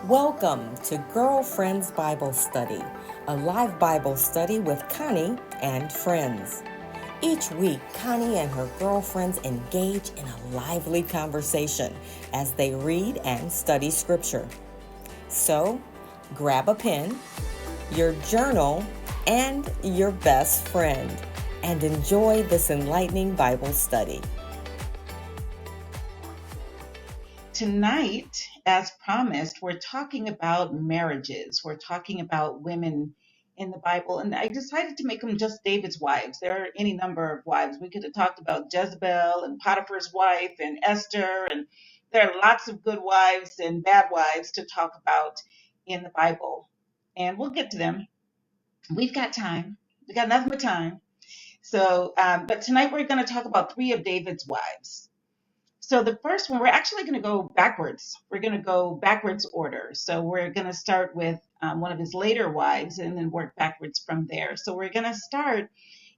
Welcome to Girlfriends Bible Study, a live Bible study with Connie and friends. Each week, Connie and her girlfriends engage in a lively conversation as they read and study Scripture. So, grab a pen, your journal, and your best friend, and enjoy this enlightening Bible study. Tonight, as promised, we're talking about marriages. We're talking about women in the Bible. And I decided to make them just David's wives. There are any number of wives. We could have talked about Jezebel and Potiphar's wife and Esther. And there are lots of good wives and bad wives to talk about in the Bible. And we'll get to them. We've got time. We got nothing but time. But tonight we're going to talk about three of David's wives. So the first one, we're actually going to go backwards. We're going to go backwards order. So we're going to start with one of his later wives and then work backwards from there. So we're going to start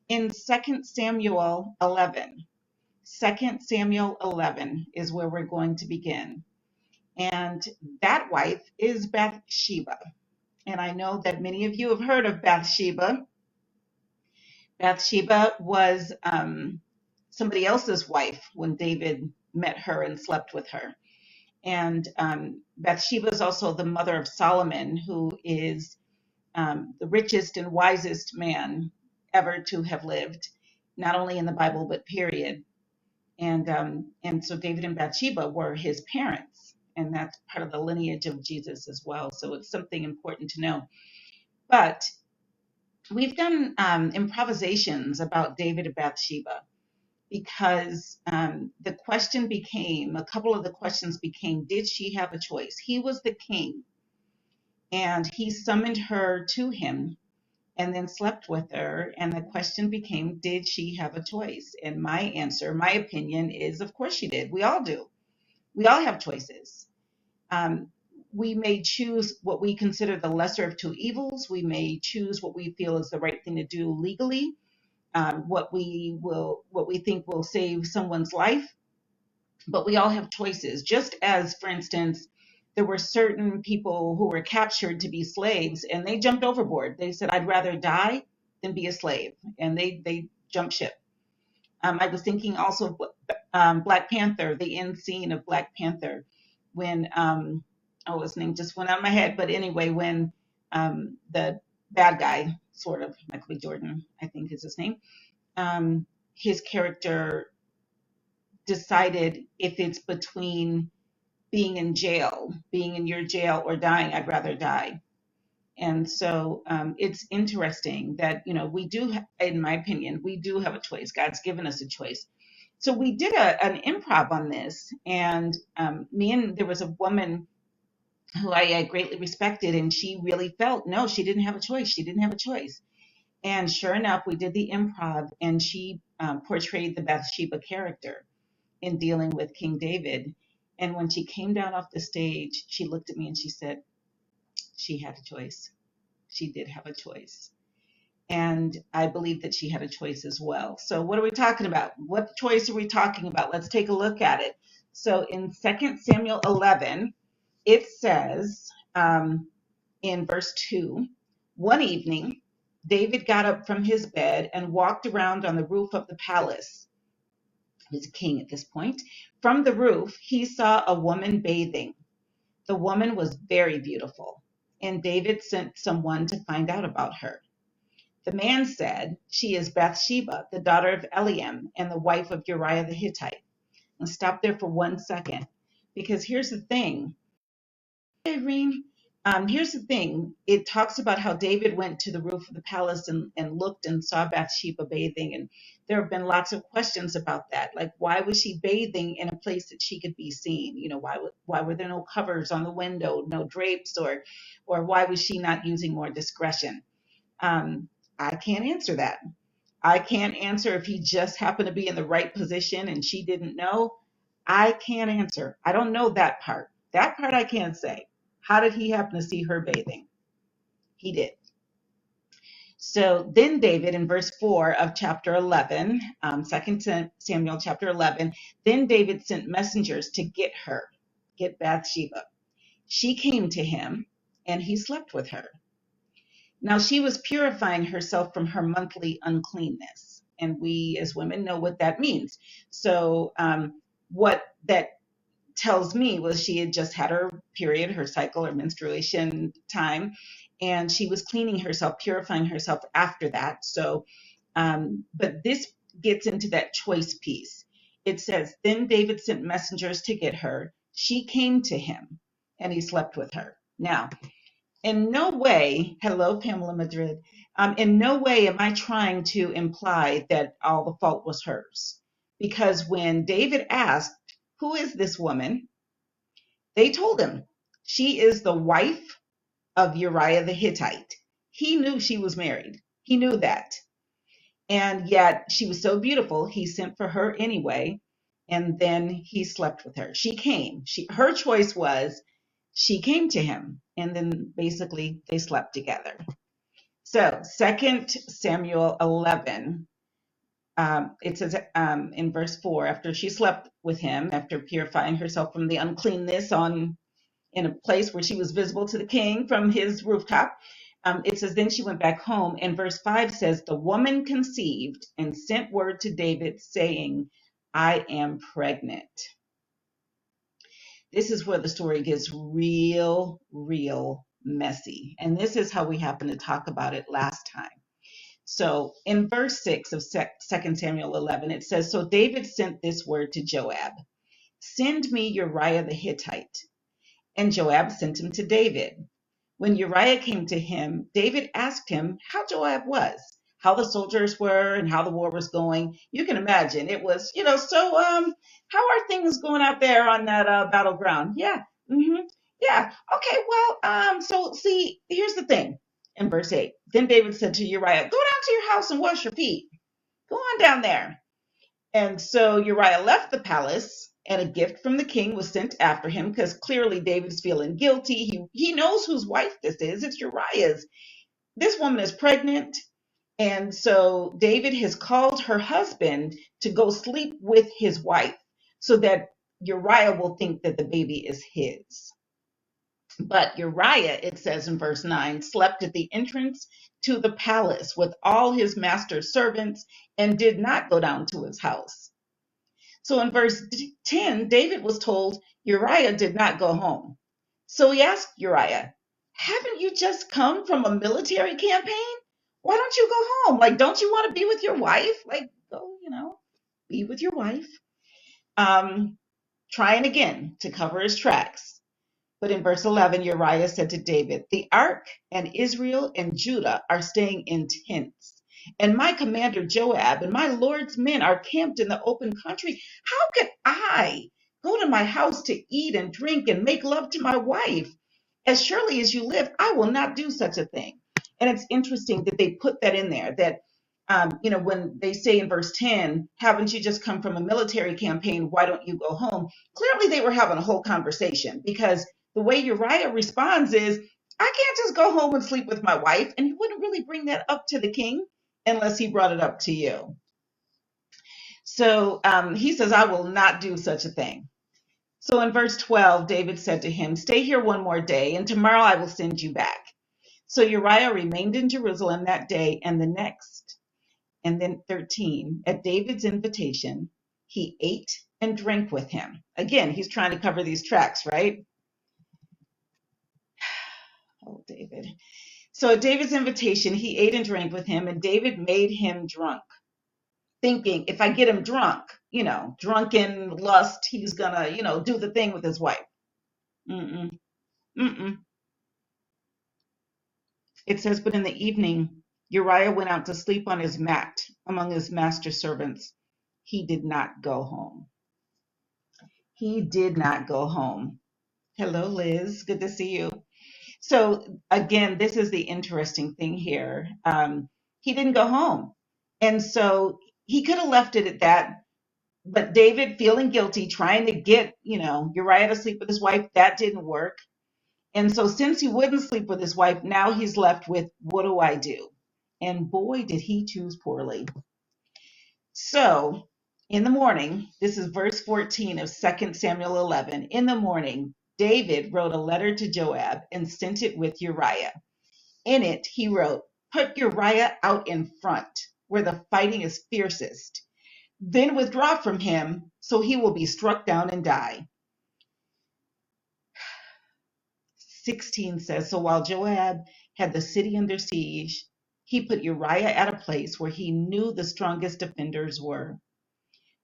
in 2 Samuel 11. 2 Samuel 11 is where we're going to begin. And that wife is Bathsheba. And I know that many of you have heard of Bathsheba. Bathsheba was somebody else's wife when David met her and slept with her. And Bathsheba is also the mother of Solomon, who is the richest and wisest man ever to have lived, not only in the Bible, but period. And so David and Bathsheba were his parents, and that's part of the lineage of Jesus as well. So it's something important to know. But we've done improvisations about David and Bathsheba, because the question became, a couple of the questions became, did she have a choice? He was the king, and he summoned her to him and then slept with her. And the question became, did she have a choice? And my answer, my opinion is, of course she did. We all do. We all have choices. We may choose what we consider the lesser of two evils. We may choose what we feel is the right thing to do legally. What we think will save someone's life, but we all have choices. Just as, for instance, there were certain people who were captured to be slaves, and they jumped overboard. They said, "I'd rather die than be a slave," and they jumped ship. I was thinking also of Black Panther, the end scene of Black Panther, when oh, his name just went out of my head, but anyway, when the bad guy, sort of Michael B. Jordan, I think is his name, his character decided, if it's between being in jail, being in your jail, or dying, I'd rather die. And so it's interesting that, we do, in my opinion, we do have a choice. God's given us a choice. So we did an improv on this, and there was a woman who I greatly respected, and she really felt, no, she didn't have a choice. She didn't have a choice. And sure enough, we did the improv, and she portrayed the Bathsheba character in dealing with King David. And when she came down off the stage, she looked at me and she said, she had a choice. She did have a choice. And I believe that she had a choice as well. So what are we talking about? What choice are we talking about? Let's take a look at it. So in 2 Samuel 11, it says in verse 2, one evening, David got up from his bed and walked around on the roof of the palace. He was a king at this point. From the roof, he saw a woman bathing. The woman was very beautiful, and David sent someone to find out about her. The man said, "She is Bathsheba, the daughter of Eliam, and the wife of Uriah the Hittite." And stop there for 1 second, because here's the thing. Irene, here's the thing. It talks about how David went to the roof of the palace and looked and saw Bathsheba bathing. And there have been lots of questions about that. Like, why was she bathing in a place that she could be seen? Why were there no covers on the window, no drapes, or why was she not using more discretion? I can't answer that. I can't answer if he just happened to be in the right position and she didn't know. I can't answer. I don't know that part. That part I can't say. How did he happen to see her bathing? He did. So then David, in verse 4 of chapter 11, 2 Samuel chapter 11, then David sent messengers to get Bathsheba. She came to him, and he slept with her. Now she was purifying herself from her monthly uncleanness. And we as women know what that means. So, what that tells me was she had just had her period, her cycle, or menstruation time, and she was cleaning herself, purifying herself after that. So, but this gets into that choice piece. It says, then David sent messengers to get her. She came to him, and he slept with her. Now, in no way, hello, Pamela Madrid, in no way am I trying to imply that all the fault was hers. Because when David asked, who is this woman? They told him, she is the wife of Uriah the Hittite. He knew she was married. He knew that. And yet she was so beautiful, he sent for her anyway. And then he slept with her. She came. Her choice was she came to him. And then basically they slept together. So 2 Samuel 11, it says in verse 4, after she slept with him, after purifying herself from the uncleanness in a place where she was visible to the king from his rooftop, it says, then she went back home. And verse 5 says, the woman conceived and sent word to David saying, I am pregnant. This is where the story gets real, real messy. And this is how we happened to talk about it last time. So in verse 6 of 2 Samuel 11, it says, so David sent this word to Joab, send me Uriah the Hittite. And Joab sent him to David. When Uriah came to him, David asked him how Joab was, how the soldiers were, and how the war was going. You can imagine it was, so how are things going out there on that battleground? Yeah, yeah, okay, well, so see, here's the thing. In verse 8, then David said to Uriah, go down to your house and wash your feet. Go on down there. And so Uriah left the palace, and a gift from the king was sent after him because clearly David's feeling guilty. He knows whose wife this is. It's Uriah's. This woman is pregnant. And so David has called her husband to go sleep with his wife so that Uriah will think that the baby is his. But Uriah, it says in verse 9, slept at the entrance to the palace with all his master's servants and did not go down to his house. So in verse 10, David was told Uriah did not go home. So he asked Uriah, haven't you just come from a military campaign? Why don't you go home? Like, don't you want to be with your wife? Like, go, be with your wife. Trying again to cover his tracks. But in verse 11, Uriah said to David, the ark and Israel and Judah are staying in tents. And my commander Joab and my Lord's men are camped in the open country. How could I go to my house to eat and drink and make love to my wife? As surely as you live, I will not do such a thing. And it's interesting that they put that in there, that when they say in verse 10, haven't you just come from a military campaign? Why don't you go home? Clearly they were having a whole conversation, because the way Uriah responds is, I can't just go home and sleep with my wife. And he wouldn't really bring that up to the king unless he brought it up to you. So he says, I will not do such a thing. So in verse 12, David said to him, stay here one more day, and tomorrow I will send you back. So Uriah remained in Jerusalem that day and the next. And then 13, at David's invitation, he ate and drank with him. Again, he's trying to cover these tracks, right? Oh, David. So at David's invitation, he ate and drank with him, and David made him drunk, thinking if I get him drunk, drunken lust, he's gonna, do the thing with his wife. It says, but in the evening, Uriah went out to sleep on his mat among his master's servants. He did not go home. He did not go home. Hello, Liz. Good to see you. So again, this is the interesting thing here. He didn't go home. And so he could have left it at that. But David, feeling guilty, trying to get, Uriah to sleep with his wife, that didn't work. And so since he wouldn't sleep with his wife, now he's left with, what do I do? And boy, did he choose poorly. So in the morning, this is verse 14 of 2 Samuel 11. In the morning, David wrote a letter to Joab and sent it with Uriah. In it, he wrote, "Put Uriah out in front, where the fighting is fiercest. Then withdraw from him, so he will be struck down and die." 16 says, "So while Joab had the city under siege, he put Uriah at a place where he knew the strongest defenders were.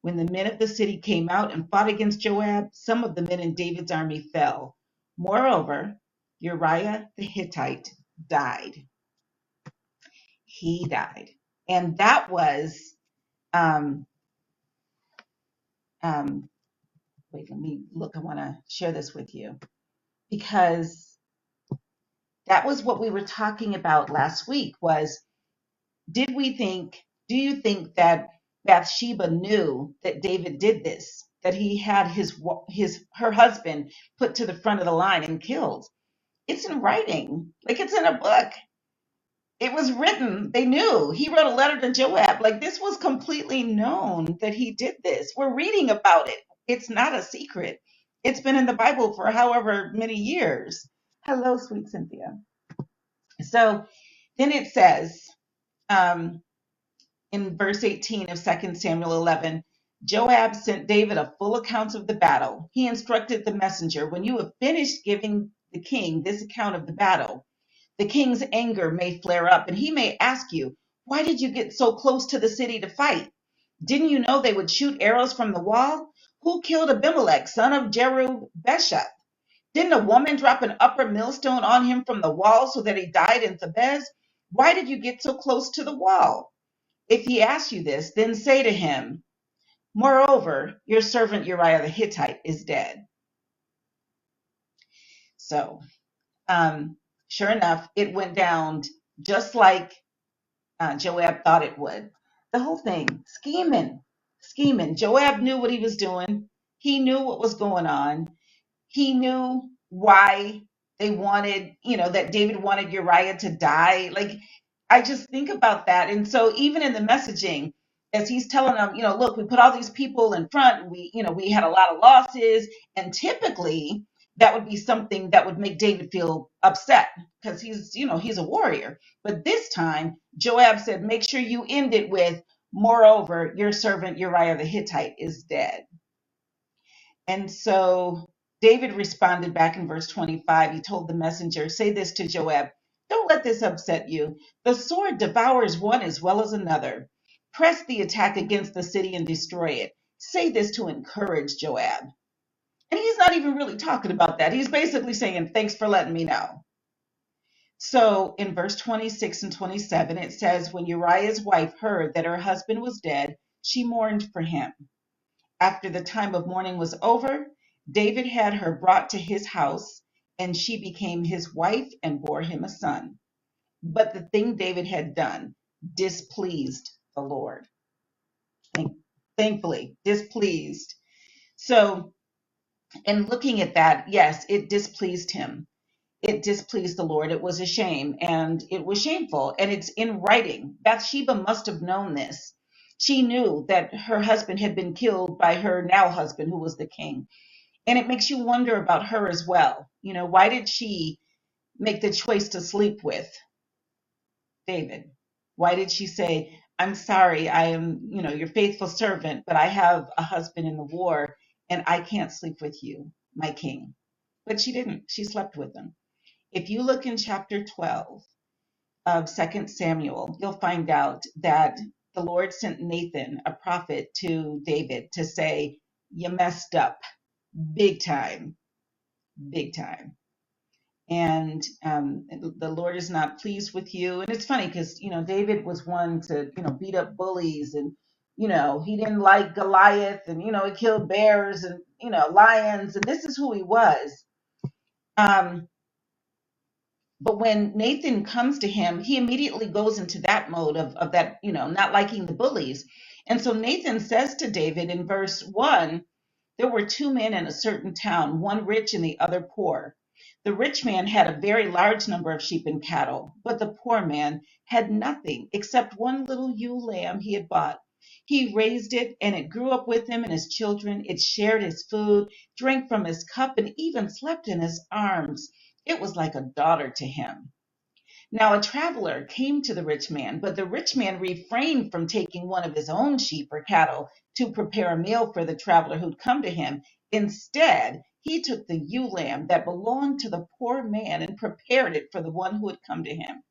When the men of the city came out and fought against Joab, some of the men in David's army fell. Moreover, Uriah the Hittite died." He died. And that was, um, um, wait, let me look. I want to share this with you because that was what we were talking about last week was, do you think that Bathsheba knew that David did this, that he had her husband put to the front of the line and killed? It's in writing, like it's in a book. It was written. They knew. He wrote a letter to Joab. Like this was completely known that he did this. We're reading about it. It's not a secret. It's been in the Bible for however many years. Hello, sweet Cynthia. So then it says, in verse 18 of 2 Samuel 11, Joab sent David a full account of the battle. He instructed the messenger, "When you have finished giving the king this account of the battle, the king's anger may flare up, and he may ask you, 'Why did you get so close to the city to fight? Didn't you know they would shoot arrows from the wall? Who killed Abimelech, son of Jerub-Besheth? Didn't a woman drop an upper millstone on him from the wall so that he died in Thebez? Why did you get so close to the wall?' If he asks you this, then say to him, 'Moreover, your servant Uriah the Hittite is dead.'" So, sure enough, it went down just like Joab thought it would. The whole thing, scheming. Joab knew what he was doing. He knew what was going on. He knew why they wanted, that David wanted Uriah to die. Like, I just think about that. And so even in the messaging, as he's telling them, look, we put all these people in front, and we had a lot of losses. And typically that would be something that would make David feel upset because he's a warrior. But this time, Joab said, "Make sure you end it with, 'Moreover, your servant Uriah the Hittite is dead.'" And so David responded back in verse 25. He told the messenger, "Say this to Joab, 'Don't let this upset you. The sword devours one as well as another. Press the attack against the city and destroy it.'" Say this to encourage Joab. And he's not even really talking about that. He's basically saying, "Thanks for letting me know." So in verse 26 and 27, it says, "When Uriah's wife heard that her husband was dead, she mourned for him. After the time of mourning was over, David had her brought to his house, and she became his wife and bore him a son. But the thing David had done displeased the Lord." Thankfully, displeased. So, in looking at that, yes, it displeased him. It displeased the Lord. It was a shame, and it was shameful, and it's in writing. Bathsheba must have known this. She knew that her husband had been killed by her now husband, who was the king. And it makes you wonder about her as well. Why did she make the choice to sleep with David? Why did she say, "I'm sorry, I am, your faithful servant, but I have a husband in the war and I can't sleep with you, my king"? But she didn't. She slept with him. If you look in chapter 12 of 2 Samuel, you'll find out that the Lord sent Nathan, a prophet, to David to say, "You messed up big time, big time. And the Lord is not pleased with you." And it's funny because, David was one to, beat up bullies, and, he didn't like Goliath, and, he killed bears and, lions, and this is who he was. But when Nathan comes to him, he immediately goes into that mode of that, not liking the bullies. And so Nathan says to David in verse 1, "There were two men in a certain town, one rich and the other poor. The rich man had a very large number of sheep and cattle, but the poor man had nothing except one little ewe lamb he had bought. He raised it and it grew up with him and his children. It shared his food, drank from his cup, and even slept in his arms. It was like a daughter to him. Now a traveler came to the rich man, but the rich man refrained from taking one of his own sheep or cattle to prepare a meal for the traveler who'd come to him. Instead, he took the ewe lamb that belonged to the poor man and prepared it for the one who had come to him.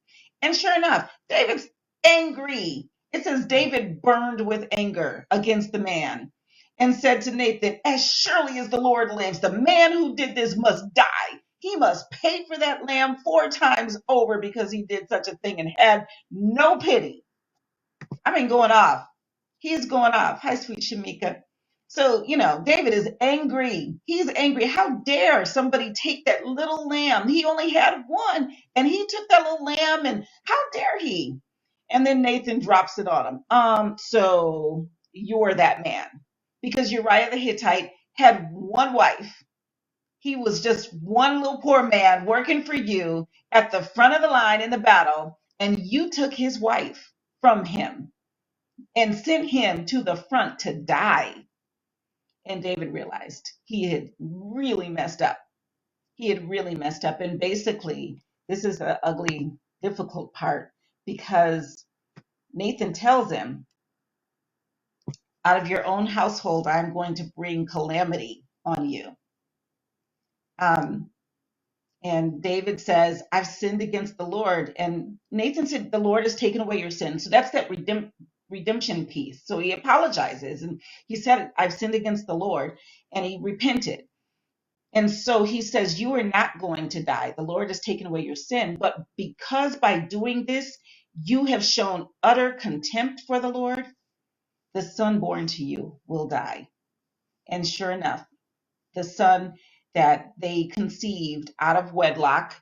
And sure enough, David's angry. It says David burned with anger against the man and said to Nathan, as surely as the Lord lives, the man who did this must die. He must pay for that lamb 4 times over because he did such a thing and had no pity. I mean, going off. He's going off. Hi, sweet Shamika. So, David is angry. He's angry. How dare somebody take that little lamb? He only had one, and he took that little lamb, and how dare he? And then Nathan drops it on him. So you're that man. Because Uriah the Hittite had one wife. He was just one little poor man working for you at the front of the line in the battle, and you took his wife from him and sent him to the front to die. And David realized he had really messed up. He had really messed up. And basically, this is the ugly, difficult part because Nathan tells him, out of your own household, I'm going to bring calamity on you. And David says, I've sinned against the Lord. And Nathan said, the Lord has taken away your sin. So that's that redemption piece. So he apologizes and he said, I've sinned against the Lord, and he repented. And so he says, you are not going to die. The Lord has taken away your sin. But because by doing this, you have shown utter contempt for the Lord, the son born to you will die. And sure enough, the son that they conceived out of wedlock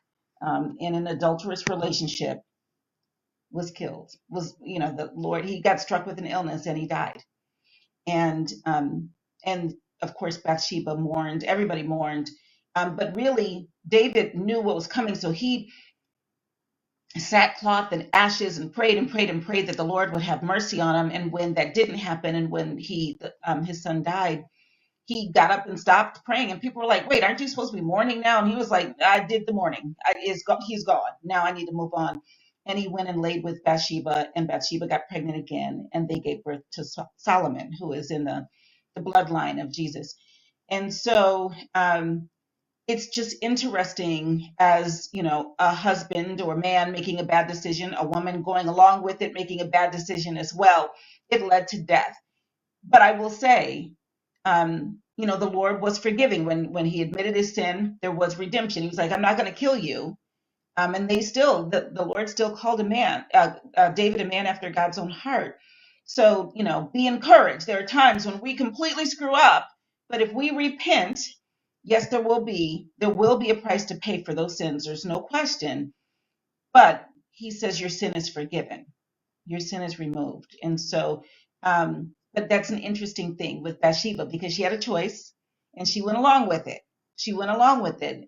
in an adulterous relationship was killed. The Lord, he got struck with an illness and he died. And of course Bathsheba mourned, everybody mourned, but really David knew what was coming, so he sackcloth and ashes and prayed and prayed and prayed that the Lord would have mercy on him. And when that didn't happen, and when his son died, he got up and stopped praying, and people were like, wait, aren't you supposed to be mourning now? And he was like, I did the mourning. He's gone. Now I need to move on. And he went and laid with Bathsheba, and Bathsheba got pregnant again, and they gave birth to Solomon, who is in the bloodline of Jesus. And so it's just interesting, as a husband or man making a bad decision, a woman going along with it making a bad decision as well. It led to death. But I will say, the Lord was forgiving. When he admitted his sin, there was redemption. He was like, I'm not going to kill you. And the Lord still called David a man after God's own heart. So, be encouraged. There are times when we completely screw up, but if we repent, yes, there will be a price to pay for those sins. There's no question. But he says your sin is forgiven. Your sin is removed. And so, but that's an interesting thing with Bathsheba, because she had a choice and she went along with it.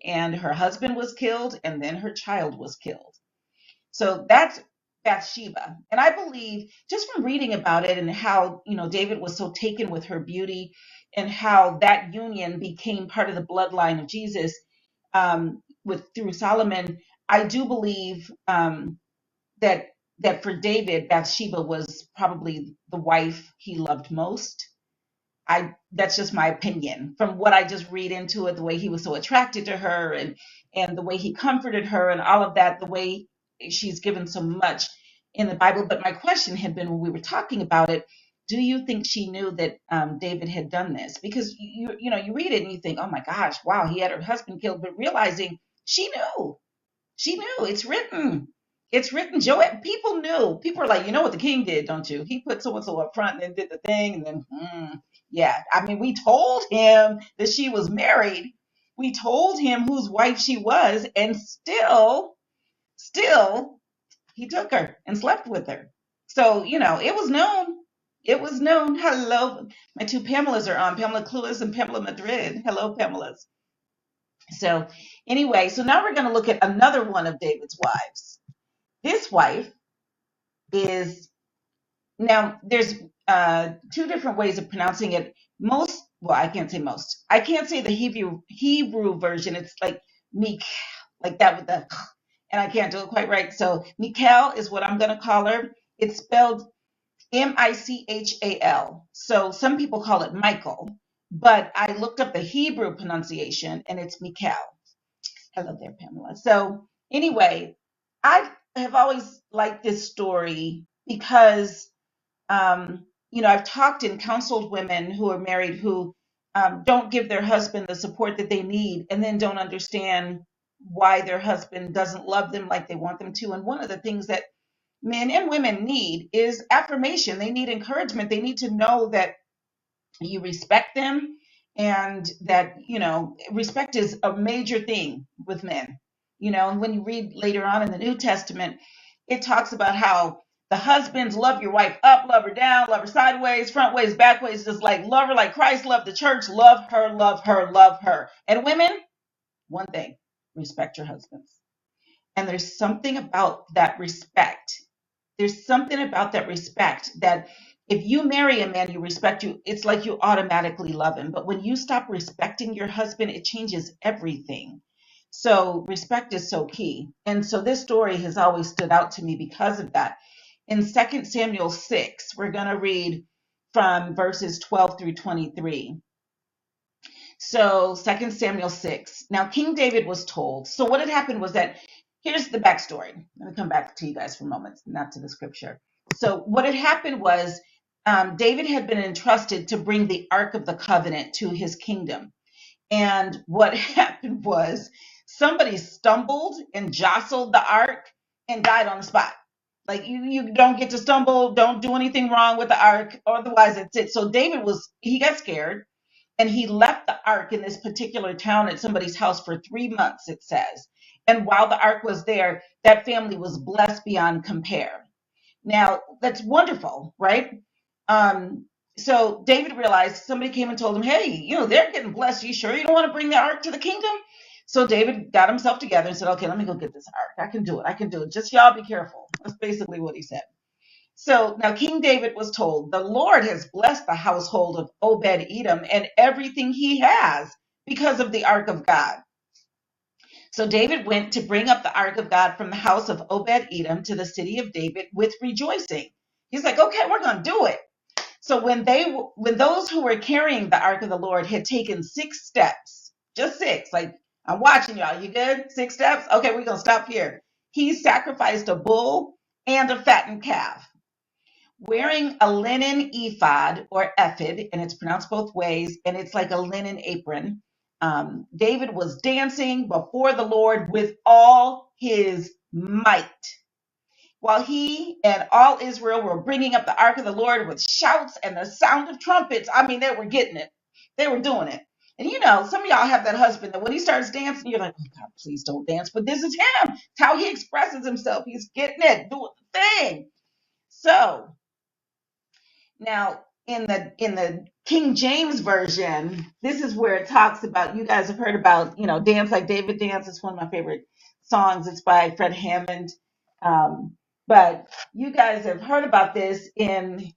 And her husband was killed, and then her child was killed. So that's Bathsheba. And I believe, just from reading about it and how, David was so taken with her beauty, and how that union became part of the bloodline of Jesus through Solomon, I do believe that for David, Bathsheba was probably the wife he loved most. That's just my opinion from what I just read into it, the way he was so attracted to her, and the way he comforted her, and all of that, the way she's given so much in the Bible. But my question had been, when we were talking about it, do you think she knew that David had done this? Because you read it and you think, oh my gosh, wow, he had her husband killed, but realizing she knew. It's written. Joab, people knew. People are like, you know what the king did, don't you? He put so and so up front and then did the thing, and then yeah. I mean, we told him that she was married. We told him whose wife she was, and still he took her and slept with her. So, it was known. It was known. Hello. My two Pamelas are on, Pamela Cluis and Pamela Madrid. Hello, Pamelas. So anyway, so now we're going to look at another one of David's wives. This wife is, now there's two different ways of pronouncing it. I can't say most. I can't say the Hebrew version. It's like Mik, like that with the, and I can't do it quite right. So Michal is what I'm going to call her. It's spelled Michal. So some people call it Michael, but I looked up the Hebrew pronunciation and it's Michal. Hello there, Pamela. So anyway, I have always liked this story because, I've talked and counseled women who are married who don't give their husband the support that they need and then don't understand why their husband doesn't love them like they want them to. And one of the things that men and women need is affirmation. They need encouragement. They need to know that you respect them and that, respect is a major thing with men. And when you read later on in the New Testament, it talks about how the husbands love your wife up, love her down, love her sideways, front ways, back ways, just like love her like Christ loved the church, love her, love her, love her. And women, one thing, respect your husbands. And there's something about that respect. There's something about that respect that if you marry a man, you respect you, it's like you automatically love him. But when you stop respecting your husband, it changes everything. So respect is so key. And so this story has always stood out to me because of that. In 2 Samuel 6, we're going to read from verses 12 through 23. So 2 Samuel 6. Now King David was told. So what had happened was that, here's the backstory. I'm going to come back to you guys for a moment, not to the scripture. So what had happened was David had been entrusted to bring the Ark of the Covenant to his kingdom. And what happened was somebody stumbled and jostled the Ark and died on the spot. Like you don't get to stumble, don't do anything wrong with the Ark, otherwise it's it. So he got scared. And he left the ark in this particular town at somebody's house for 3 months, it says. And while the ark was there, that family was blessed beyond compare. Now, that's wonderful, right? So David realized somebody came and told him, hey, they're getting blessed. Are you sure you don't want to bring the ark to the kingdom? So David got himself together and said, okay, let me go get this ark. I can do it. Just y'all be careful. That's basically what he said. So now King David was told, the Lord has blessed the household of Obed-Edom and everything he has because of the ark of God. So David went to bring up the ark of God from the house of Obed-Edom to the city of David with rejoicing. He's like, okay, we're going to do it. So when those who were carrying the ark of the Lord had taken 6 steps, just 6, like I'm watching y'all, you good? 6 steps? Okay, we're going to stop here. He sacrificed a bull and a fattened calf. Wearing a linen ephod or ephod, and it's pronounced both ways, and it's like a linen apron. David was dancing before the Lord with all his might, while he and all Israel were bringing up the ark of the Lord with shouts and the sound of trumpets. I mean, they were getting it. They were doing it. And some of y'all have that husband that when he starts dancing, you're like, oh God, please don't dance. But this is him. It's how he expresses himself. He's getting it, doing the thing. So now, in the King James version, this is where it talks about, you guys have heard about, Dance Like David Dance. It's one of my favorite songs. It's by Fred Hammond. But you guys have heard about this in,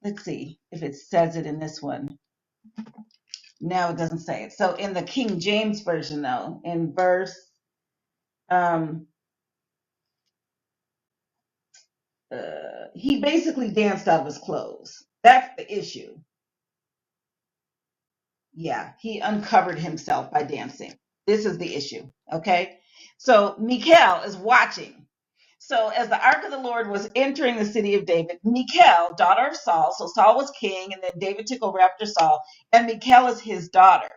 let's see if it says it in this one. No, it doesn't say it. So in the King James version, though, in verse, he basically danced out of his clothes. That's the issue. Yeah, he uncovered himself by dancing. This is the issue. Okay. So Michal is watching. So as the ark of the Lord was entering the city of David, Michal, daughter of Saul, so Saul was king, and then David took over after Saul, and Michal is his daughter,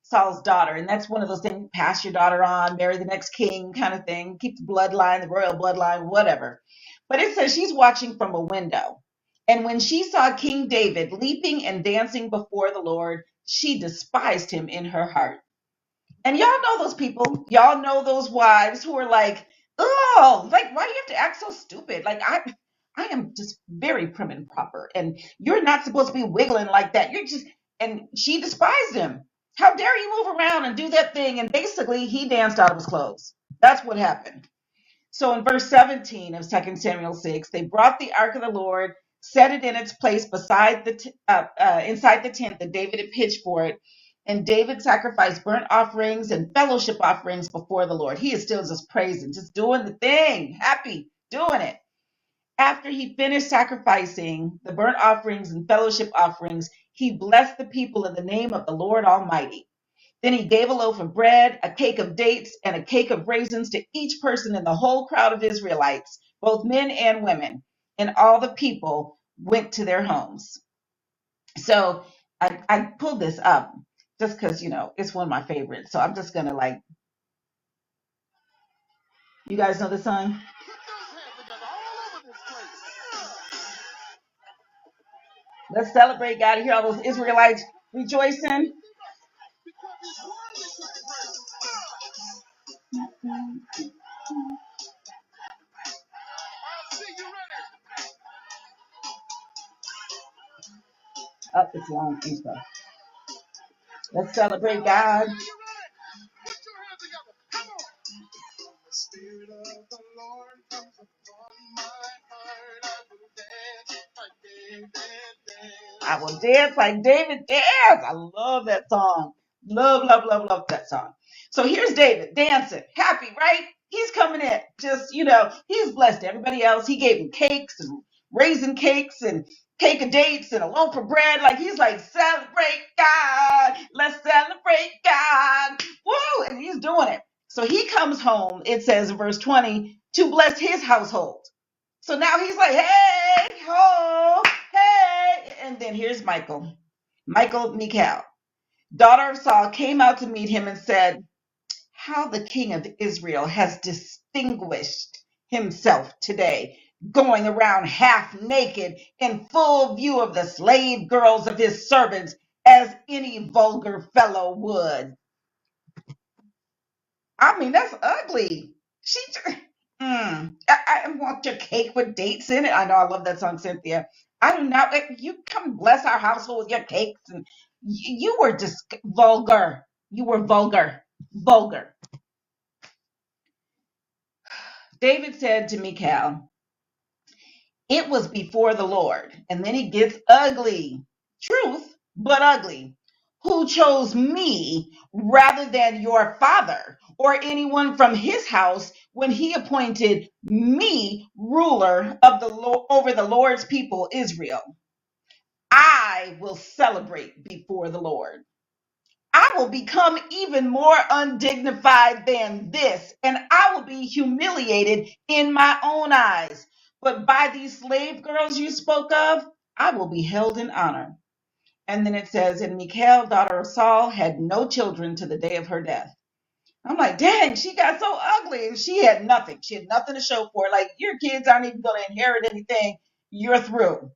Saul's daughter. And that's one of those things, pass your daughter on, marry the next king kind of thing, keep the bloodline, the royal bloodline, whatever. But it says she's watching from a window. And when she saw King David leaping and dancing before the Lord, she despised him in her heart. And y'all know those people. Y'all know those wives who are like, oh, like, why do you have to act so stupid? Like, I am just very prim and proper. And you're not supposed to be wiggling like that. And she despised him. How dare you move around and do that thing? And basically, he danced out of his clothes. That's what happened. So in verse 17 of 2 Samuel 6, they brought the ark of the Lord set it in its place beside inside the tent that David had pitched for it. And David sacrificed burnt offerings and fellowship offerings before the Lord. He is still just praising, just doing the thing, happy, doing it. After he finished sacrificing the burnt offerings and fellowship offerings, he blessed the people in the name of the Lord Almighty. Then he gave a loaf of bread, a cake of dates, and a cake of raisins to each person in the whole crowd of Israelites, both men and women. And all the people went to their homes. So I pulled this up just because, it's one of my favorites. So I'm just going to you guys know this song? Let's celebrate God. Hear all those Israelites rejoicing. Oh, it's long intro. Let's celebrate God. I will dance like David dance. I love that song. Love, love, love, love that song. So here's David dancing, happy, right? He's coming in. Just, he's blessed everybody else. He gave him cakes and raisin cakes and cake of dates and a loaf of bread. Like he's like, celebrate God. Let's celebrate God. Woo! And he's doing it. So he comes home, it says in verse 20, to bless his household. So now he's like, hey, ho, hey. And then here's Michal, daughter of Saul, came out to meet him and said, how the king of Israel has distinguished himself today, going around half naked in full view of the slave girls of his servants, as any vulgar fellow would. I mean, that's ugly. I want your cake with dates in it. I know I love that song, Cynthia. I do not. You come bless our household with your cakes, and you were just vulgar. You were vulgar. Vulgar. David said to Michal, it was before the Lord. And then he gets ugly. Truth, but ugly. Who chose me rather than your father or anyone from his house when he appointed me ruler of over the Lord's people, Israel. I will celebrate before the Lord. I will become even more undignified than this, and I will be humiliated in my own eyes. But by these slave girls you spoke of, I will be held in honor. And then it says, and Michal, daughter of Saul, had no children to the day of her death. I'm like, dang, she got so ugly and she had nothing. She had nothing to show for it. Like, your kids aren't even going to inherit anything. You're through.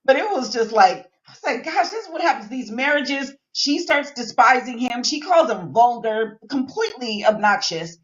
But it was just like, I was like, gosh, this is what happens. These marriages, she starts despising him. She calls him vulgar, completely obnoxious.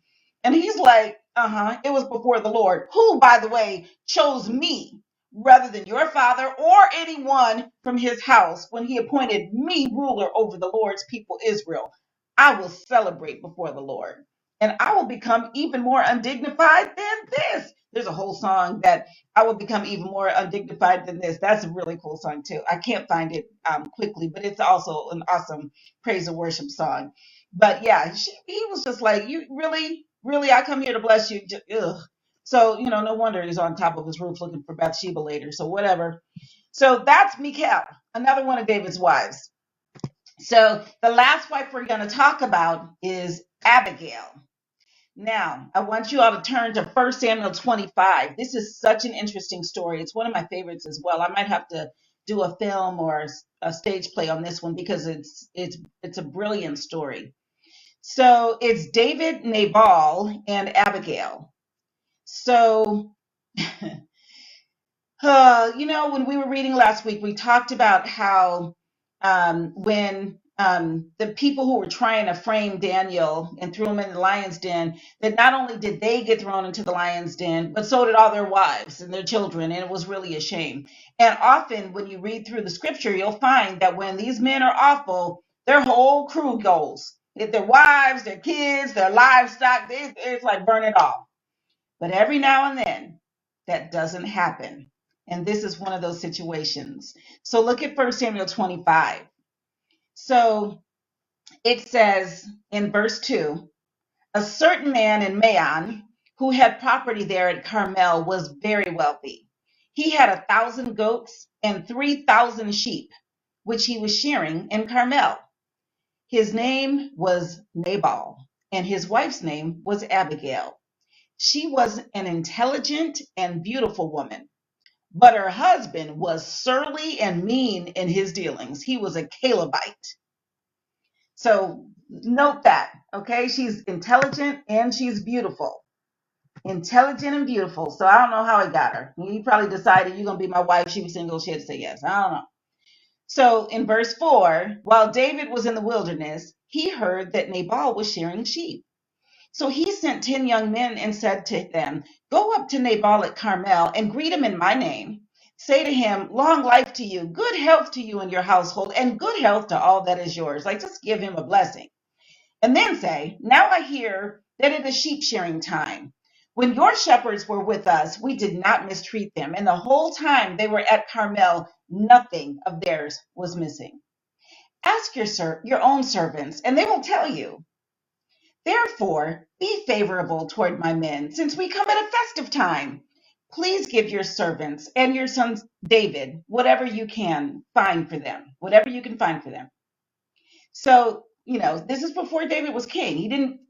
And he's like, it was before the Lord, who, by the way, chose me rather than your father or anyone from his house when he appointed me ruler over the Lord's people, Israel. I will celebrate before the Lord, and I will become even more undignified than this. There's a whole song that I will become even more undignified than this. That's a really cool song too. I can't find it quickly, but it's also an awesome praise and worship song. But yeah, he was just like, you really, really, I come here to bless you. Ugh. So, no wonder he's on top of his roof looking for Bathsheba later. So whatever. So that's Michal, another one of David's wives. So the last wife we're going to talk about is Abigail. Now, I want you all to turn to 1 Samuel 25. This is such an interesting story. It's one of my favorites as well. I might have to do a film or a stage play on this one because it's a brilliant story. So it's David, Nabal, and Abigail. So when we were reading last week, we talked about how when the people who were trying to frame Daniel and threw him in the lion's den, that not only did they get thrown into the lion's den, but so did all their wives and their children, and it was really a shame. And often when you read through the scripture, you'll find that when these men are awful, their whole crew goes. Their wives, their kids, their livestock, it's like burn it off. But every now and then, that doesn't happen. And this is one of those situations. So look at 1 Samuel 25. So it says in verse 2, a certain man in Maon who had property there at Carmel was very wealthy. He had 1,000 goats and 3,000 sheep, which he was shearing in Carmel. His name was Nabal, and his wife's name was Abigail. She was an intelligent and beautiful woman, but her husband was surly and mean in his dealings. He was a Calebite. So note that, okay? She's intelligent and she's beautiful. Intelligent and beautiful. So I don't know how he got her. He probably decided, you're going to be my wife. She was single. She had to say yes. I don't know. So in verse 4, while David was in the wilderness, he heard that Nabal was shearing sheep. So he sent 10 young men and said to them, go up to Nabal at Carmel and greet him in my name. Say to him, long life to you, good health to you and your household, and good health to all that is yours. Like, just give him a blessing. And then say, now I hear that it is sheep shearing time. When your shepherds were with us, we did not mistreat them. And the whole time they were at Carmel, nothing of theirs was missing. Ask your own servants, and they will tell you. Therefore, be favorable toward my men, since we come at a festive time. Please give your servants and your son David whatever you can find for them, whatever you can find for them. So, this is before David was king.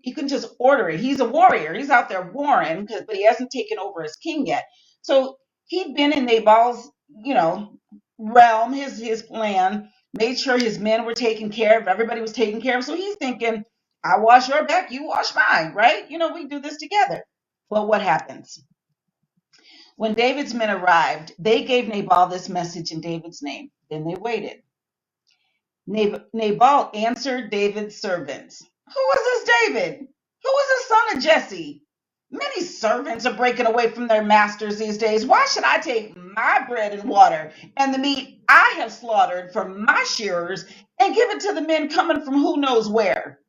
He couldn't just order it. He's a warrior. He's out there warring, but he hasn't taken over as king yet. So he'd been in Nabal's, realm, his land, made sure his men were taken care of. Everybody was taken care of. So he's thinking, I wash your back, you wash mine, right? We do this together. Well, what happens? When David's men arrived, they gave Nabal this message in David's name. Then they waited. Nabal answered David's servants. Who is this David? Who is the son of Jesse? Many servants are breaking away from their masters these days. Why should I take my bread and water and the meat I have slaughtered from my shearers and give it to the men coming from who knows where?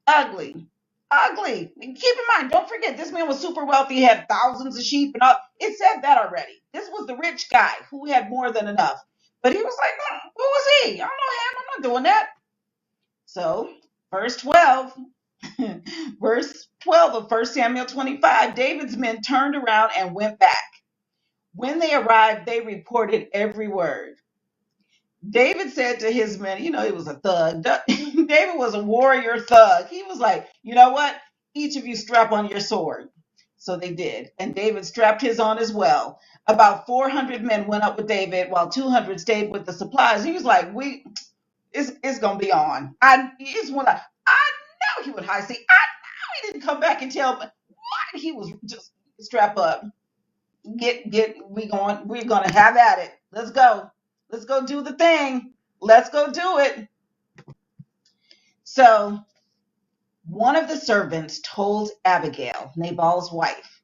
Ugly. Ugly. Keep in mind, don't forget, this man was super wealthy, had thousands of sheep and all. It said that already. This was the rich guy who had more than enough. But he was like, no, who was he? I don't know him. I'm not doing that. So, verse 12. Verse 12 of 1 Samuel 25, David's men turned around and went back. When they arrived, they reported every word. David said to his men, he was a thug. David was a warrior thug. He was like, you know what? Each of you strap on your sword. So they did. And David strapped his on as well. About 400 men went up with David while 200 stayed with the supplies. He was like, it's going to be on. I know he would hide. See, I know he didn't come back and tell me what he was. Just strap up. We're going to have at it. Let's go. Let's go do the thing. Let's go do it. So one of the servants told Abigail, Nabal's wife,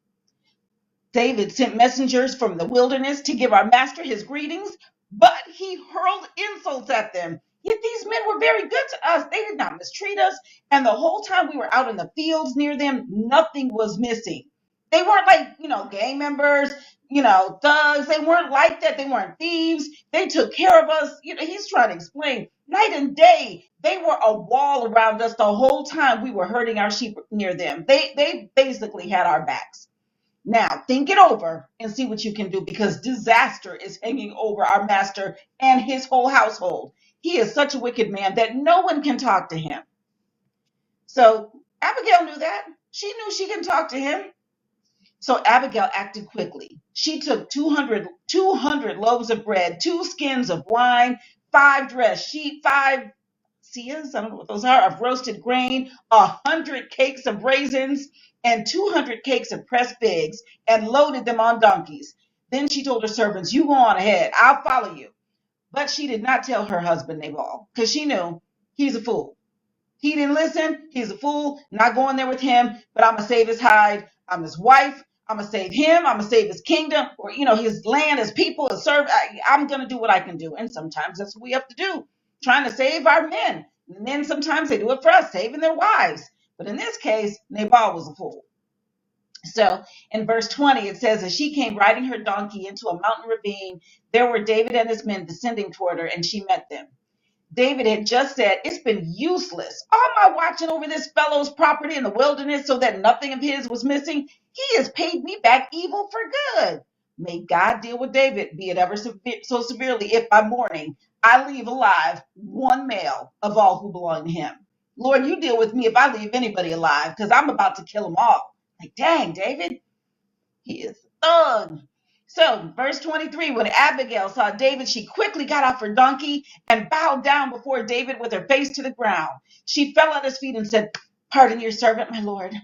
David sent messengers from the wilderness to give our master his greetings, but he hurled insults at them. Yet these men were very good to us. They did not mistreat us. And the whole time we were out in the fields near them, nothing was missing. They weren't like, gang members, thugs. They weren't like that. They weren't thieves. They took care of us. He's trying to explain. Night and day, they were a wall around us the whole time we were herding our sheep near them. They basically had our backs. Now, think it over and see what you can do, because disaster is hanging over our master and his whole household. He is such a wicked man that no one can talk to him. So Abigail knew that. She knew she can talk to him. So Abigail acted quickly. She took 200 loaves of bread, 2 skins of wine, 5 dressed sheep, 5 seahs, I don't know what those are, of roasted grain, 100 cakes of raisins, and 200 cakes of pressed figs, and loaded them on donkeys. Then she told her servants, you go on ahead, I'll follow you. But she did not tell her husband Nabal, because she knew he's a fool. He didn't listen. He's a fool. Not going there with him, but I'm going to save his hide. I'm his wife. I'm going to save him. I'm going to save his kingdom, or, his land, his people, his servant. I'm going to do what I can do. And sometimes that's what we have to do, trying to save our men. And then sometimes they do it for us, saving their wives. But in this case, Nabal was a fool. So in verse 20, it says, as she came riding her donkey into a mountain ravine, there were David and his men descending toward her, and she met them. David had just said, it's been useless. All my watching over this fellow's property in the wilderness so that nothing of his was missing. He has paid me back evil for good. May God deal with David, be it ever so severely, if by morning I leave alive one male of all who belong to him. Lord, you deal with me if I leave anybody alive, because I'm about to kill them all. Like, dang, David. He is a thug. So, verse 23, when Abigail saw David, she quickly got off her donkey and bowed down before David with her face to the ground. She fell at his feet and said, pardon your servant, my lord,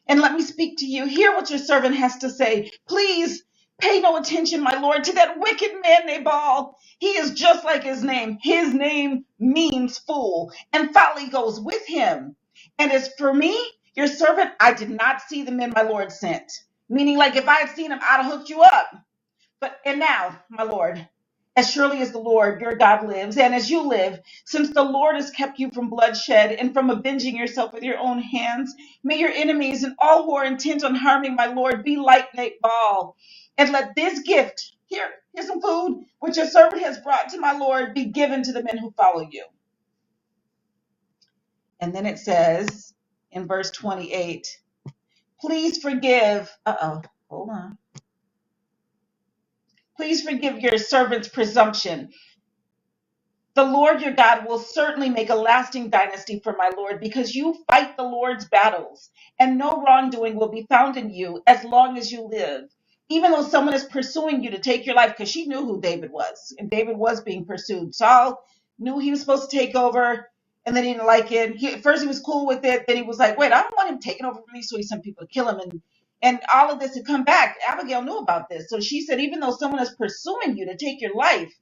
and let me speak to you. Hear what your servant has to say. Please pay no attention, my lord, to that wicked man Nabal. He is just like his name. His name means fool, and folly goes with him. And as for me, your servant, I did not see the men my lord sent. Meaning, like, if I had seen him, I'd have hooked you up. And now, my Lord, as surely as the Lord your God lives, and as you live, since the Lord has kept you from bloodshed and from avenging yourself with your own hands, may your enemies and all who are intent on harming my Lord be like Nabal. And let this gift, here's some food, which your servant has brought to my Lord, be given to the men who follow you. And then it says in verse 28, please forgive, hold on. Please forgive your servant's presumption. The Lord your God will certainly make a lasting dynasty for my Lord, because you fight the Lord's battles, and no wrongdoing will be found in you as long as you live. Even though someone is pursuing you to take your life, because she knew who David was, and David was being pursued. Saul knew he was supposed to take over, and then he didn't like it. At first he was cool with it, then he was like, wait, I don't want him taking over from me, so he sent people to kill him, and all of this had come back. Abigail knew about this, so she said, even though someone is pursuing you to take your life,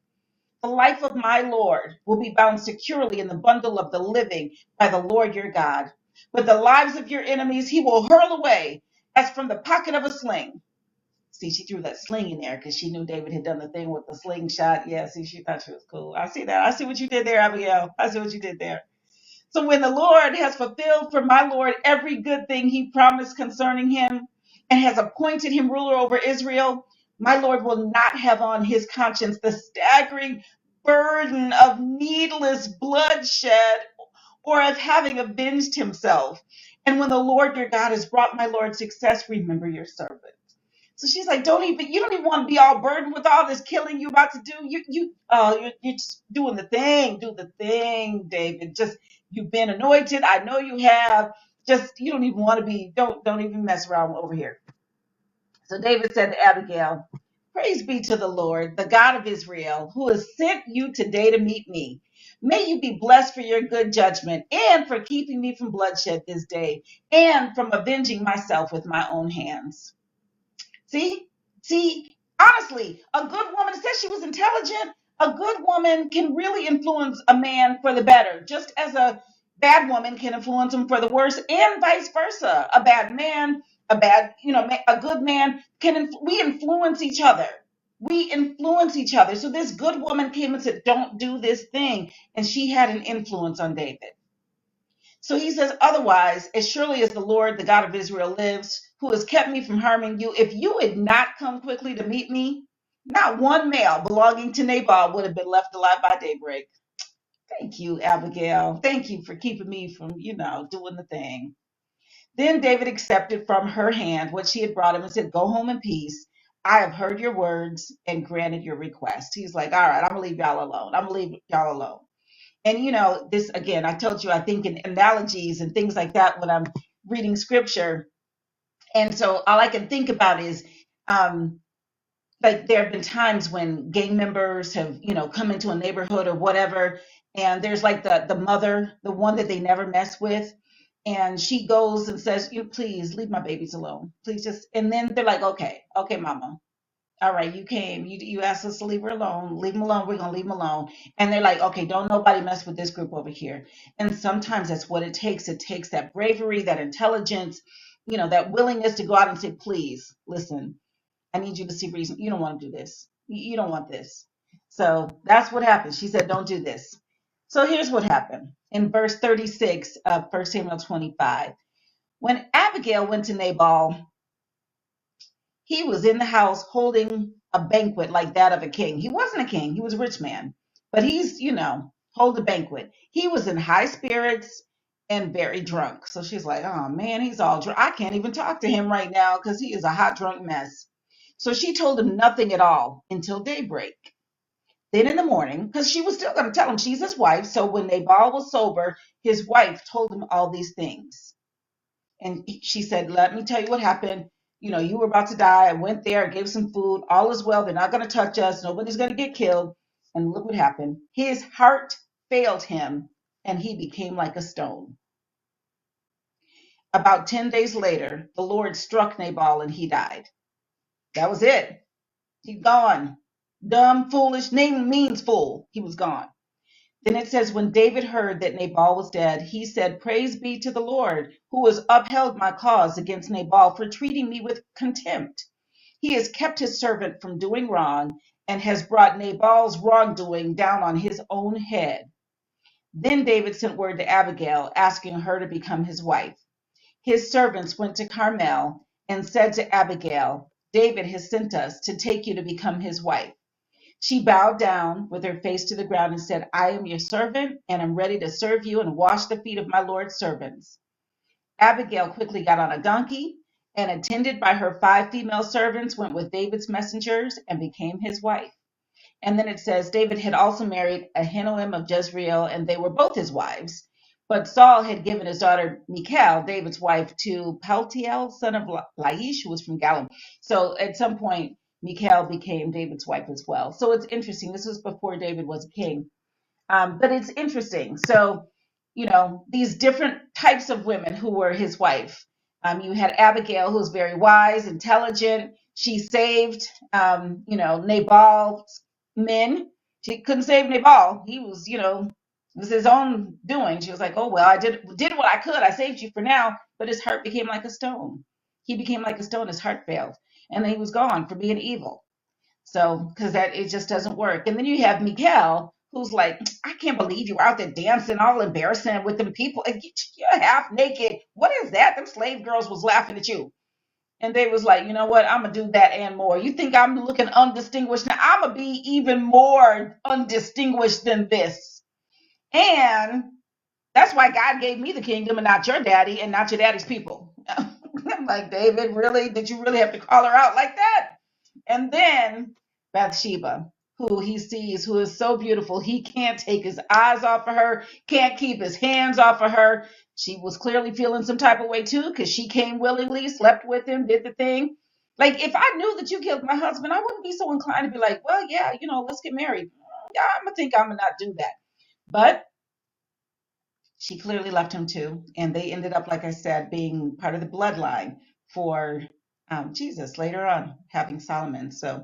the life of my Lord will be bound securely in the bundle of the living by the Lord your God. But the lives of your enemies he will hurl away as from the pocket of a sling. See, she threw that sling in there because she knew David had done the thing with the slingshot. Yeah, see, she thought she was cool. I see that. I see what you did there, Abigail. I see what you did there. So when the Lord has fulfilled for my Lord every good thing he promised concerning him and has appointed him ruler over Israel, my Lord will not have on his conscience the staggering burden of needless bloodshed or of having avenged himself. And when the Lord your God has brought my Lord success, remember your servant. So she's like, you don't even want to be all burdened with all this killing you about to do. You're just doing the thing. Do the thing, David. Just, you've been anointed. I know you have. Just, you don't even want to be, don't even mess around over here. So David said to Abigail, praise be to the Lord, the God of Israel, who has sent you today to meet me. May you be blessed for your good judgment and for keeping me from bloodshed this day and from avenging myself with my own hands. See, honestly, a good woman, it says she was intelligent. A good woman can really influence a man for the better, just as a bad woman can influence him for the worse, and vice versa. A bad man, a good man we influence each other. We influence each other. So this good woman came and said, don't do this thing. And she had an influence on David. So he says, otherwise, as surely as the Lord, the God of Israel lives, who has kept me from harming you, if you had not come quickly to meet me, not one male belonging to Nabal would have been left alive by daybreak. Thank you, Abigail. Thank you for keeping me from, doing the thing. Then David accepted from her hand what she had brought him and said, go home in peace. I have heard your words and granted your request. He's like, all right, I'm going to leave y'all alone. I'm going to leave y'all alone. And this again, I told you, I think in analogies and things like that when I'm reading scripture. And so all I can think about is like there have been times when gang members have, come into a neighborhood or whatever. And there's like the mother, the one that they never mess with. And she goes and says, please leave my babies alone. Please just, and then they're like, okay, mama. All right, you came, you asked us to leave her alone, leave them alone, we're going to leave them alone. And they're like, okay, don't nobody mess with this group over here. And sometimes that's what it takes. It takes that bravery, that intelligence, that willingness to go out and say, please, listen, I need you to see reason. You don't want to do this. You don't want this. So that's what happened. She said, don't do this. So here's what happened. In verse 36 of 1 Samuel 25, when Abigail went to Nabal, He was in the house holding a banquet like that of a king. He wasn't a king, he was a rich man, but he's, hold a banquet. He was in high spirits and very drunk. So she's like, oh man, he's all drunk. I can't even talk to him right now because he is a hot drunk mess. So she told him nothing at all until daybreak. Then in the morning, because she was still going to tell him she's his wife. So when Nabal was sober, his wife told him all these things. And she said, let me tell you what happened. You were about to die. I went there, I gave some food. All is well. They're not going to touch us. Nobody's going to get killed. And look what happened. His heart failed him and he became like a stone. About 10 days later, the Lord struck Nabal and he died. That was it. He's gone. Dumb, foolish, name means fool. He was gone. Then it says, when David heard that Nabal was dead, he said, praise be to the Lord, who has upheld my cause against Nabal for treating me with contempt. He has kept his servant from doing wrong and has brought Nabal's wrongdoing down on his own head. Then David sent word to Abigail, asking her to become his wife. His servants went to Carmel and said to Abigail, David has sent us to take you to become his wife. She bowed down with her face to the ground and said, I am your servant and am ready to serve you and wash the feet of my Lord's servants. Abigail quickly got on a donkey and, attended by her 5 female servants, went with David's messengers and became his wife. And then it says David had also married Ahinoam of Jezreel, and they were both his wives. But Saul had given his daughter Michal, David's wife, to Paltiel, son of Laish, who was from Galim. So at some point, Michal became David's wife as well. So it's interesting. This was before David was a king. But it's interesting. So, these different types of women who were his wife. You had Abigail, who was very wise, intelligent. She saved, Nabal's men. She couldn't save Nabal. He was, it was his own doing. She was like, oh, well, I did what I could. I saved you for now. But his heart became like a stone. He became like a stone. His heart failed. And then he was gone for being evil. So, because it just doesn't work. And then you have Michal, who's like, I can't believe you were out there dancing, all embarrassing with them people. You're half naked. What is that? Them slave girls was laughing at you. And they was like, you know what? I'm going to do that and more. You think I'm looking undistinguished? Now I'm going to be even more undistinguished than this. And that's why God gave me the kingdom and not your daddy and not your daddy's people. I'm like, David, really? Did you really have to call her out like that? And then Bathsheba, who he sees, who is so beautiful, he can't take his eyes off of her, can't keep his hands off of her. She was clearly feeling some type of way too, because she came willingly, slept with him, did the thing. Like, if I knew that you killed my husband, I wouldn't be so inclined to be like, well, yeah, let's get married. Yeah, I'm going to think I'm going to not do that. But she clearly left him too. And they ended up, like I said, being part of the bloodline for Jesus later on, having Solomon. So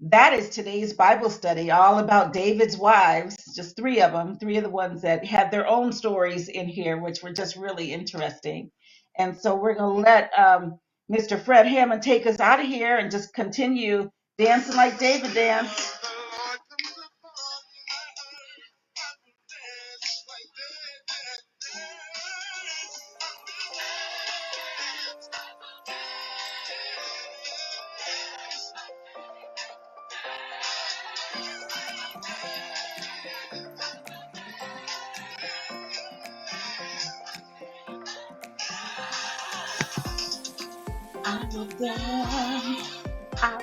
that is today's Bible study, all about David's wives, just 3 of them, 3 of the ones that had their own stories in here, which were just really interesting. And so we're going to let Mr. Fred Hammond take us out of here and just continue dancing like David danced. I will dance. I